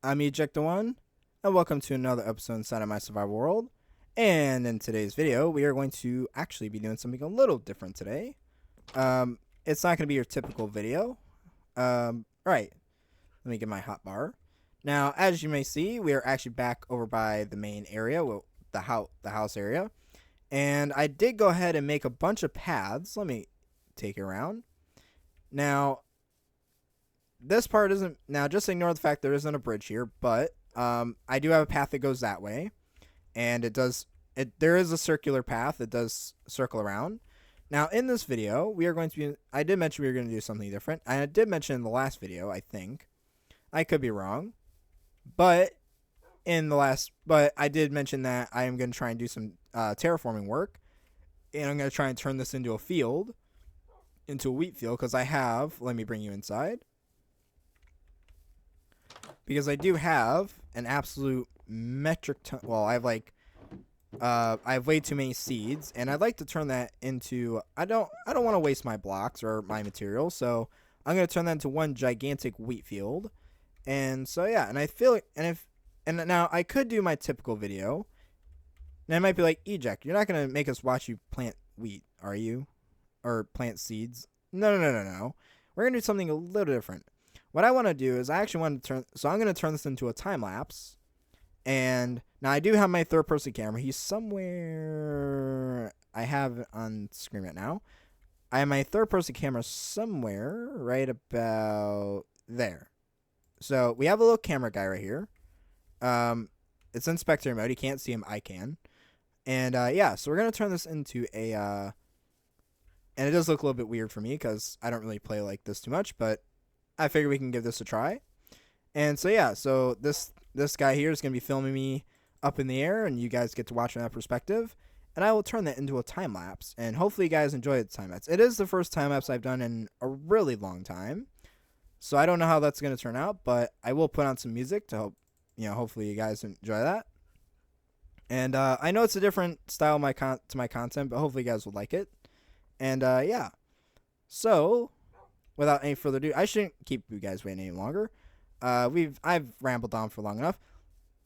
I'm Eject1, and welcome to another episode inside of my survival world. And in today's video, we are going to actually be doing something a little different today. It's not going to be your typical video. Right. Let me get my hotbar. Now, as you may see, we are actually back over by the main area, well, the house area. And I did go ahead and make a bunch of paths. Let me take it around. Now, this part isn't, now just ignore the fact there isn't a bridge here, but I do have a path that goes that way, and there is a circular path that does circle around. Now in this video we are going to be, I did mention we were going to do something different. I did mention in the last video, I think I could be wrong, but I did mention that I am going to try and do some terraforming work, and I'm going to try and turn this into a field, into a wheat field, because let me bring you inside, because I do have an absolute metric ton. Well, I have way too many seeds, and I'd like to turn that into. I don't want to waste my blocks or my materials, so I'm gonna turn that into one gigantic wheat field. And so yeah, and I feel and now I could do my typical video, and I might be like, Eject, you're not gonna make us watch you plant wheat, are you? Or plant seeds? No. We're gonna do something a little different. What I want to do is I actually want to I'm going to turn this into a time lapse. And now I do have my third person camera. He's somewhere. I have it on screen right now. I have my third person camera somewhere right about there. So we have a little camera guy right here. It's in spectator mode. You can't see him. I can. And yeah, so we're going to turn this into a and it does look a little bit weird for me because I don't really play like this too much, but I figure we can give this a try. And so yeah, so this guy here is going to be filming me up in the air, and you guys get to watch from that perspective. And I will turn that into a time lapse, and hopefully you guys enjoy the time lapse. It is the first time lapse I've done in a really long time, so I don't know how that's going to turn out, but I will put on some music to hopefully you guys enjoy that. And I know it's a different style to my content, but hopefully you guys will like it. And yeah, so without any further ado, I shouldn't keep you guys waiting any longer. I've rambled on for long enough,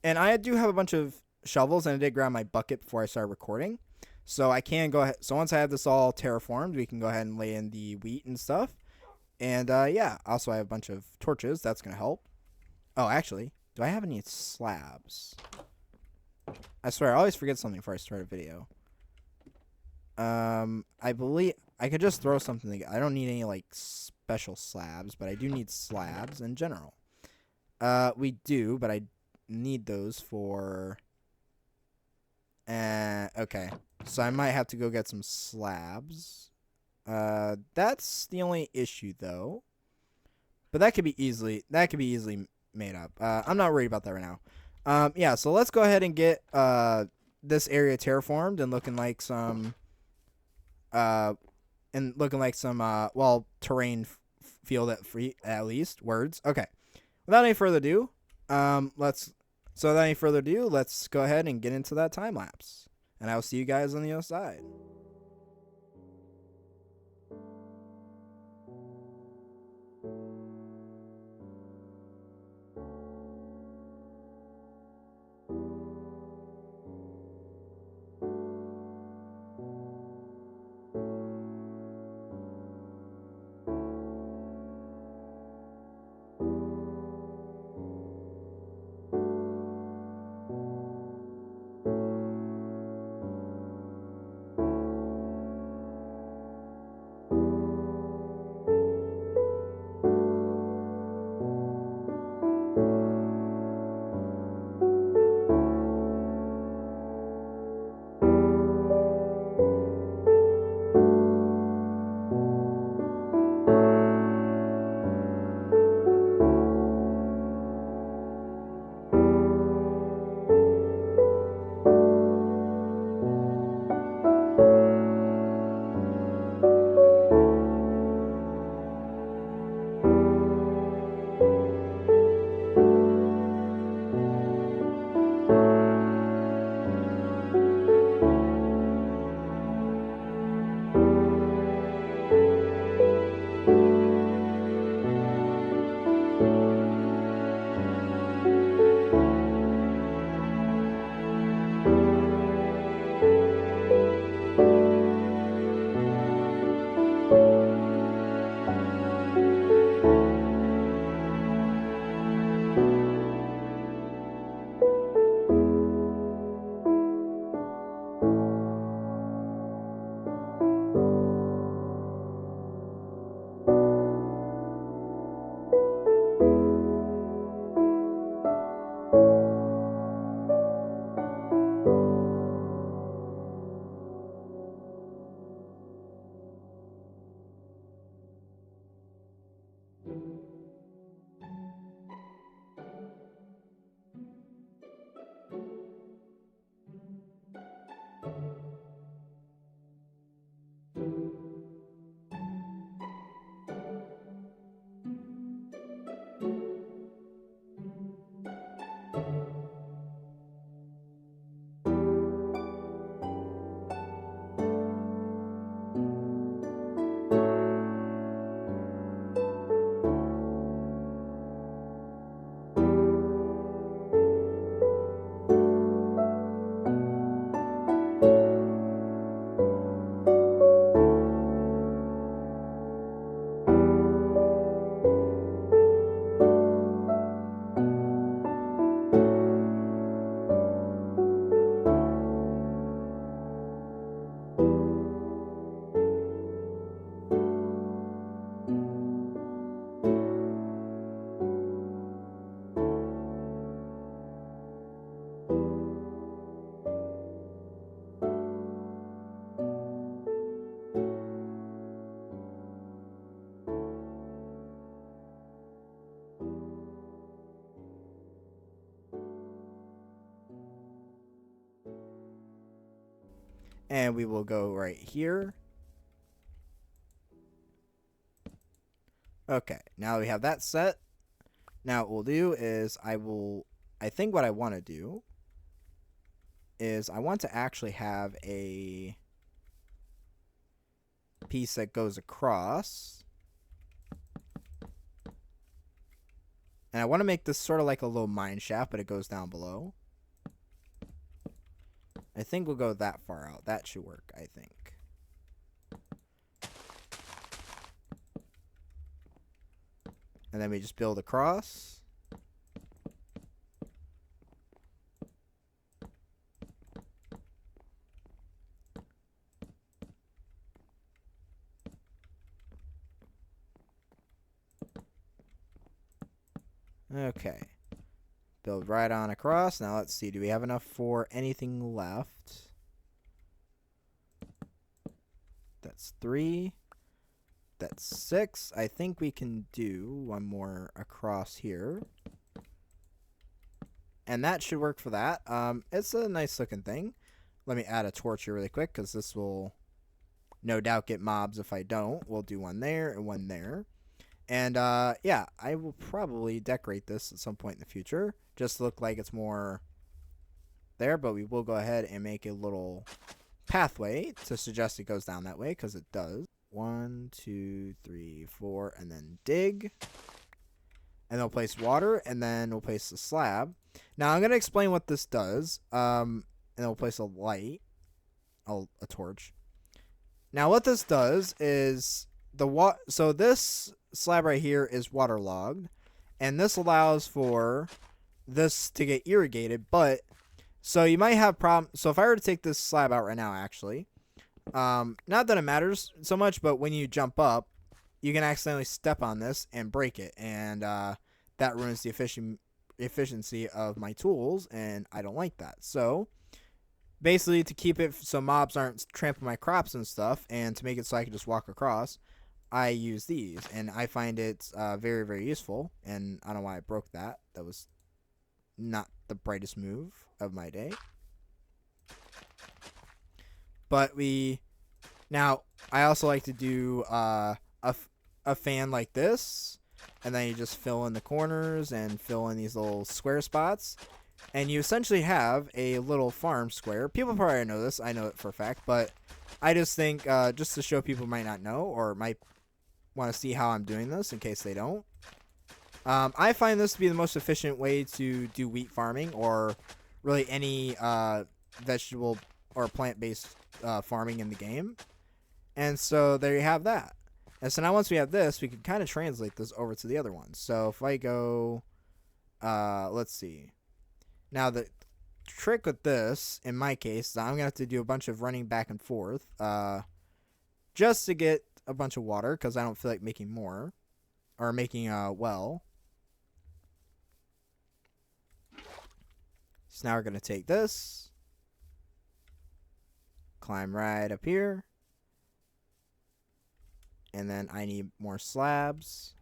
and I do have a bunch of shovels, and I did grab my bucket before I started recording, so I can go ahead. So once I have this all terraformed, we can go ahead and lay in the wheat and stuff. And yeah, also I have a bunch of torches. That's gonna help. Oh, actually, do I have any slabs? I swear, I always forget something before I start a video. I believe I could just throw something together. I don't need any like special slabs, but I do need slabs in general. We do, but I need those for. Okay, so I might have to go get some slabs. That's the only issue though. But that could be easily made up. I'm not worried about that right now. Yeah, so let's go ahead and get this area terraformed and looking like some terrain field at least words. Okay, without any further ado, let's go ahead and get into that time lapse, and I'll see you guys on the other side. And we will go right here. Okay, now we have that set. Now what we'll do is I think what I want to do is I want to actually have a piece that goes across. And I want to make this sort of like a little mine shaft, but it goes down below. I think we'll go that far out. That should work, I think. And then we just build across. Okay. Build right on across. Now let's see. Do we have enough for anything left? That's 3. That's 6. I think we can do one more across here. And that should work for that. It's a nice looking thing. Let me add a torch here really quick, because this will no doubt get mobs if I don't. We'll do one there and one there. And yeah, I will probably decorate this at some point in the future. Just to look like it's more there, but we will go ahead and make a little pathway to suggest it goes down that way, because it does. 1, 2, 3, 4, and then dig. And then we'll place water, and then we'll place the slab. Now I'm going to explain what this does. And then we'll place a light, a torch. Now what this does is so this slab right here is waterlogged, and this allows for this to get irrigated. But so you might have problems. So if I were to take this slab out right now, actually, not that it matters so much, but when you jump up, you can accidentally step on this and break it, and that ruins the efficiency of my tools, and I don't like that. So basically, to keep it so mobs aren't trampling my crops and stuff, and to make it so I can just walk across, I use these, and I find it very, very useful. And I don't know why I broke that. That was not the brightest move of my day. But now I also like to do a fan like this, and then you just fill in the corners and fill in these little square spots, and you essentially have a little farm square. People probably know this. I know it for a fact, but I just think just to show people who might not know or might want to see how I'm doing this in case they don't. I find this to be the most efficient way to do wheat farming, or really any vegetable or plant-based farming in the game. And so there you have that. And so now once we have this, we can kind of translate this over to the other ones. So if I go, let's see. Now the trick with this, in my case, is I'm going to have to do a bunch of running back and forth just to get a bunch of water, because I don't feel like making more, or making a well. So now we're going to take this, climb right up here, and then I need more slabs.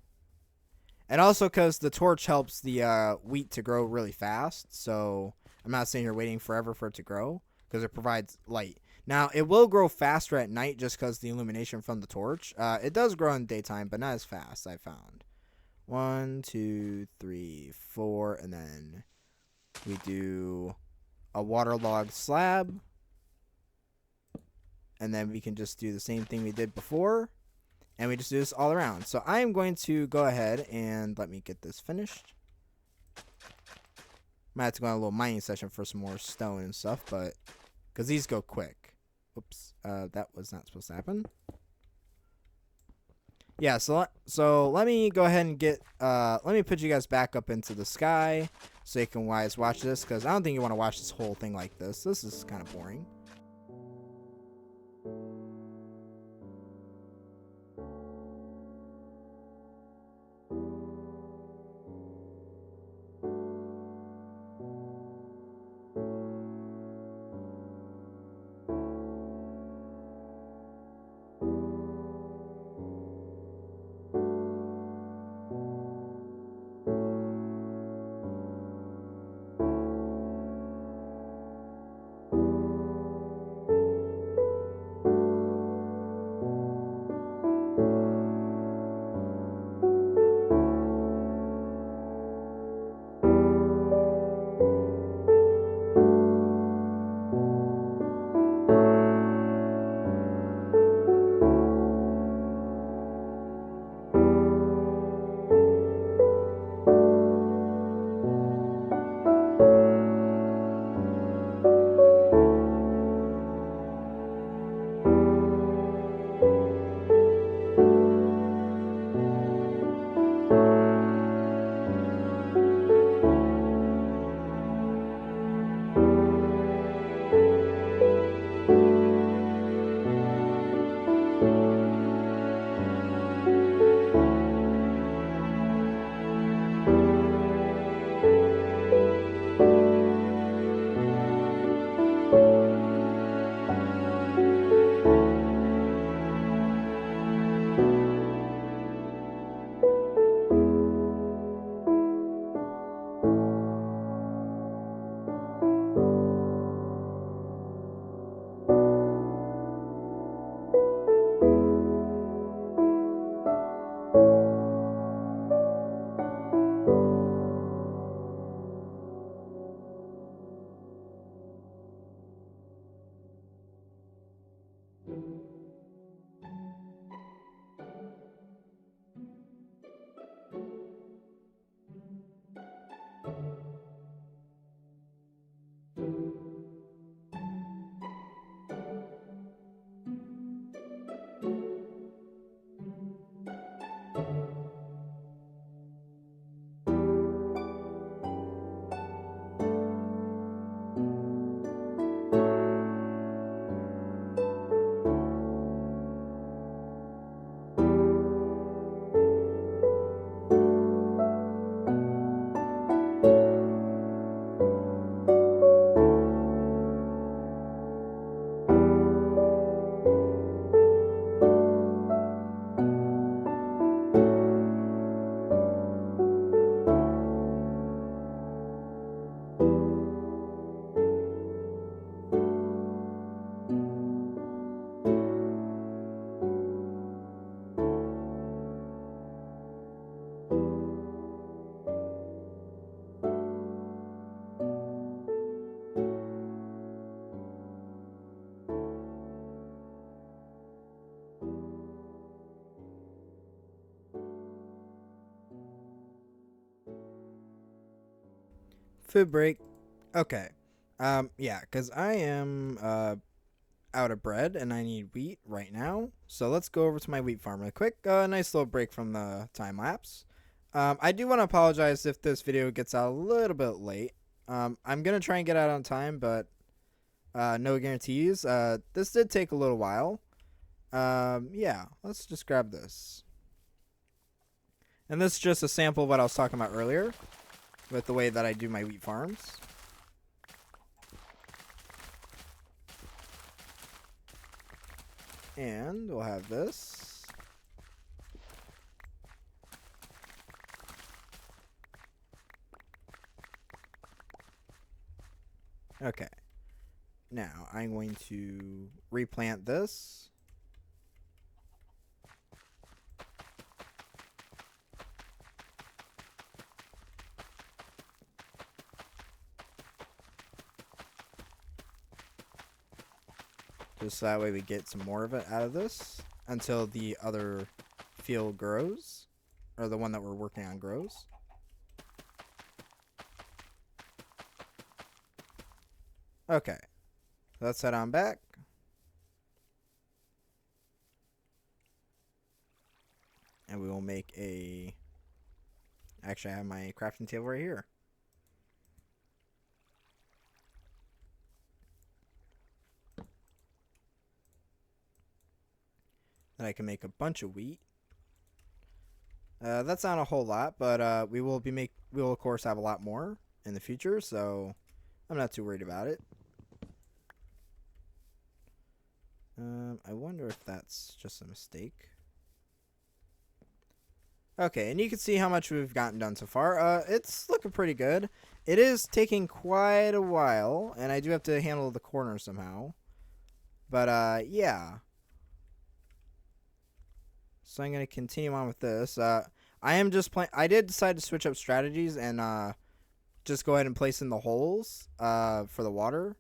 And also because the torch helps the wheat to grow really fast, so I'm not sitting here waiting forever for it to grow, because it provides light. Now, it will grow faster at night just because the illumination from the torch. It does grow in daytime, but not as fast, I found. 1, 2, 3, 4, and then we do a waterlogged slab. And then we can just do the same thing we did before. And we just do this all around. So I am going to go ahead and let me get this finished. Might have to go on a little mining session for some more stone and stuff, but because these go quick. Oops, that was not supposed to happen. Yeah, so let me go ahead and get let me put you guys back up into the sky so you can watch this, because I don't think you want to watch this whole thing like this. This is kind of boring. Food break. Okay. Yeah, because I am out of bread and I need wheat right now. So let's go over to my wheat farm real quick. Nice little break from the time lapse. I do want to apologize if this video gets out a little bit late. I'm gonna try and get out on time, but no guarantees. This did take a little while. Yeah, let's just grab this. And this is just a sample of what I was talking about earlier with the way that I do my wheat farms. And we'll have this. Okay. Now I'm going to replant this. Just so that way we get some more of it out of this until the other field grows, or the one that we're working on grows. Okay, let's head on back. And we will make a... Actually, I have my crafting table right here. That I can make a bunch of wheat. That's not a whole lot, but we will of course have a lot more in the future, so I'm not too worried about it. I wonder if that's just a mistake. Okay, and you can see how much we've gotten done so far. It's looking pretty good. It is taking quite a while, and I do have to handle the corner somehow. But, yeah. So I'm going to continue on with this. I did decide to switch up strategies and just go ahead and place in the holes for the water.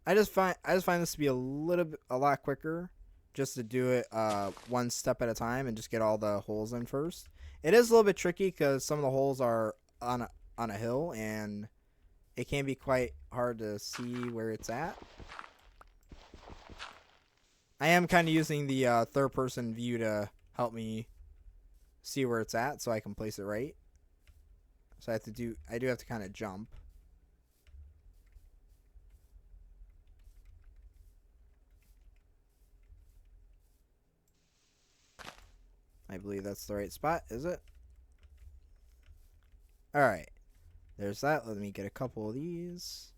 I just find this to be a lot quicker, just to do it one step at a time and just get all the holes in first. It is a little bit tricky because some of the holes are on a hill and it can be quite hard to see where it's at. I am kind of using the third person view to help me see where it's at so I can place it right. So I do have to kind of jump. I believe that's the right spot, is it? Alright. There's that. Let me get a couple of these.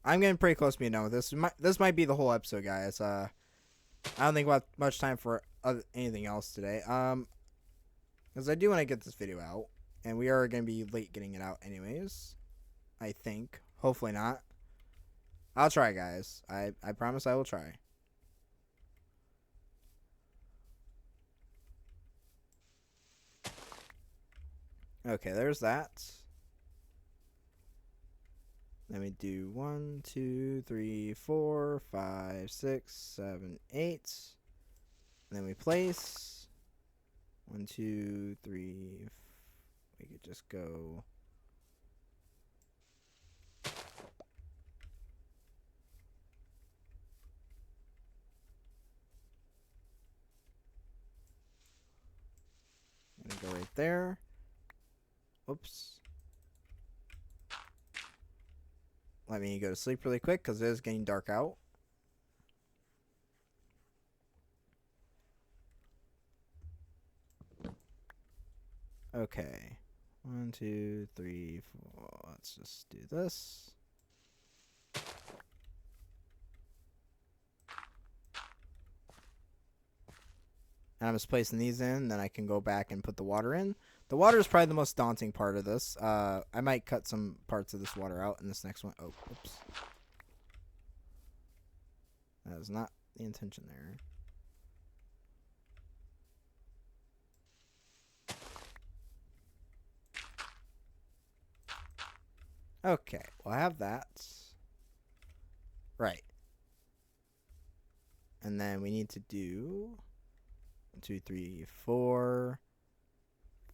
I'm getting pretty close to being done with this. This might be the whole episode, guys. I don't think we'll have much time for anything else today. Because I do want to get this video out. And we are going to be late getting it out anyways. I think. Hopefully not. I'll try, guys. I promise I will try. Okay, there's that. Let me do 1, 2, 3, 4, 5, 6, 7, 8. And then we place 1, 2, 3, we could just go. I'm gonna go right there. Oops. Let me go to sleep really quick because it is getting dark out. Okay. 1, 2, 3, 4. Let's just do this. And I'm just placing these in, then I can go back and put the water in. The water is probably the most daunting part of this. I might cut some parts of this water out in this next one. Oh, oops. That was not the intention there. Okay, well I have that. Right. And then we need to do 1, 2, 3, 4,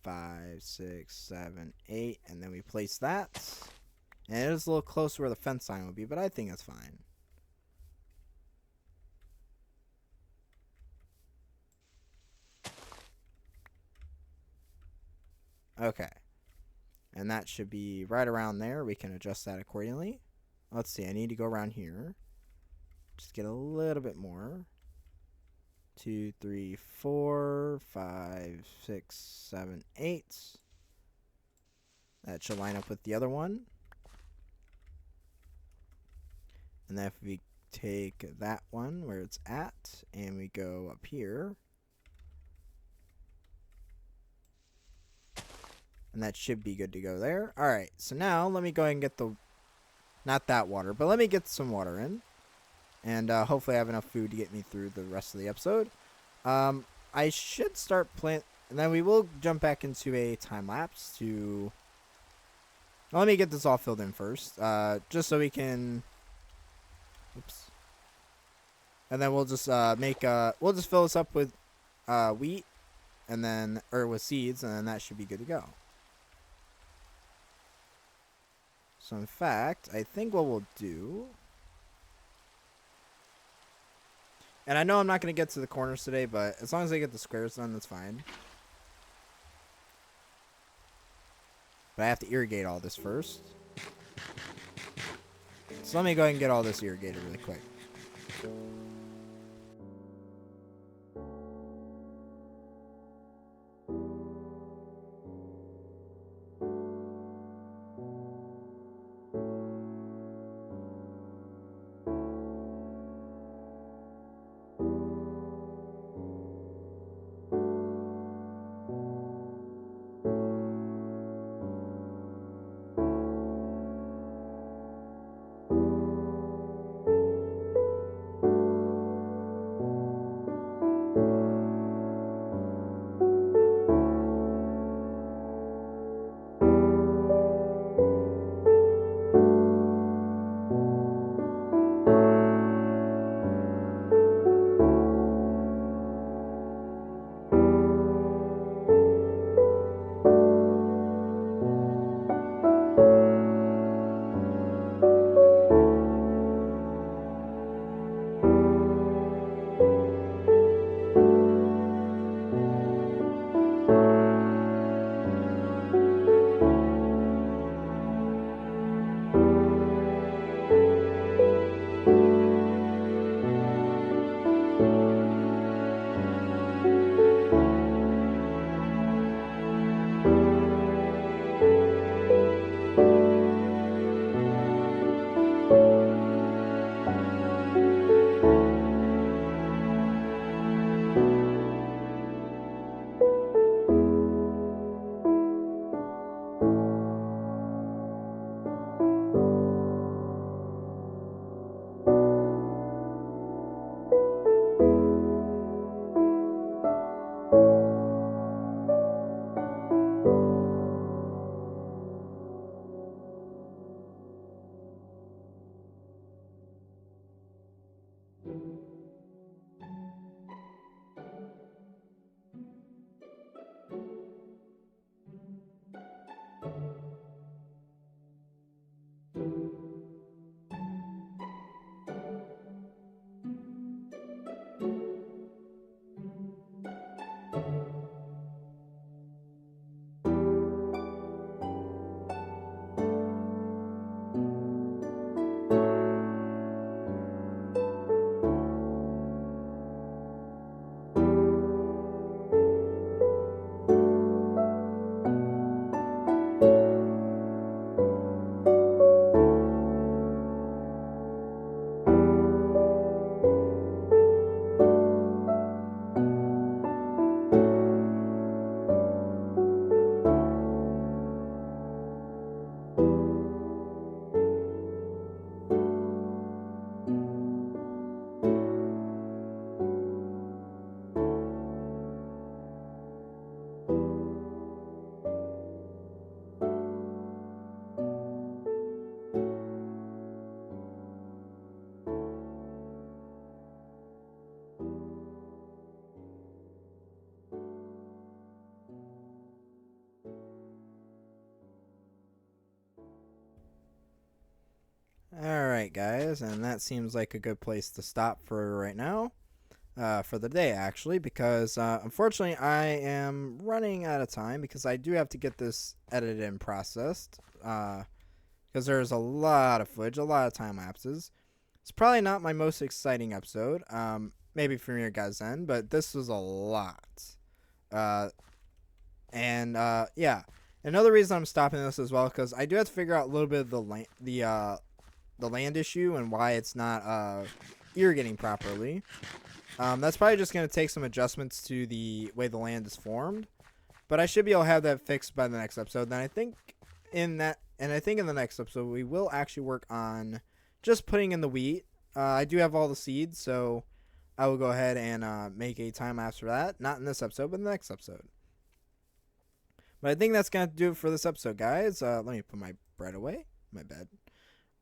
5, 6, 7, 8, and then we place that. And it is a little close to where the fence line would be, but I think it's fine. Okay. And that should be right around there. We can adjust that accordingly. Let's see. I need to go around here. Just get a little bit more. 2, 3, 4, 5, 6, 7, 8. That should line up with the other one. And then if we take that one where it's at and we go up here. And that should be good to go there. Alright, so now let me go ahead and get the, not that water, but let me get some water in. And hopefully I have enough food to get me through the rest of the episode. I should start plant, and then we will jump back into a time lapse to, well, let me get this all filled in first. Just so we can, oops. And then we'll just we'll just fill this up with wheat, and then, or with seeds, and then that should be good to go. So in fact, I think what we'll do, and I know I'm not going to get to the corners today, but as long as I get the squares done, that's fine. But I have to irrigate all this first. So let me go ahead and get all this irrigated really quick. Alright, guys, and that seems like a good place to stop for right now. For the day, actually, because unfortunately I am running out of time because I do have to get this edited and processed. Because there's a lot of footage, a lot of time lapses. It's probably not my most exciting episode, maybe from your guys' end, but this was a lot. Uh, yeah. Another reason I'm stopping this as well because I do have to figure out a little bit of the land issue and why it's not irrigating properly. That's probably just going to take some adjustments to the way the land is formed, but I should be able to have that fixed by the next episode. Then I think in the next episode we will actually work on just putting in the wheat. I do have all the seeds, so I will go ahead and make a time lapse for that. Not in this episode, but in the next episode. But I think that's going to do it for this episode, guys. Let me put my bread away. My bed.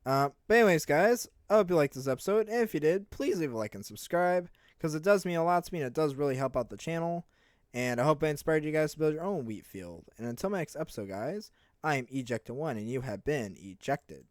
But anyways, guys, I hope you liked this episode. And if you did, please leave a like and subscribe, because it does mean a lot to me, and it does really help out the channel. And I hope I inspired you guys to build your own wheat field. And until my next episode, guys, I am Ejected1, and you have been ejected.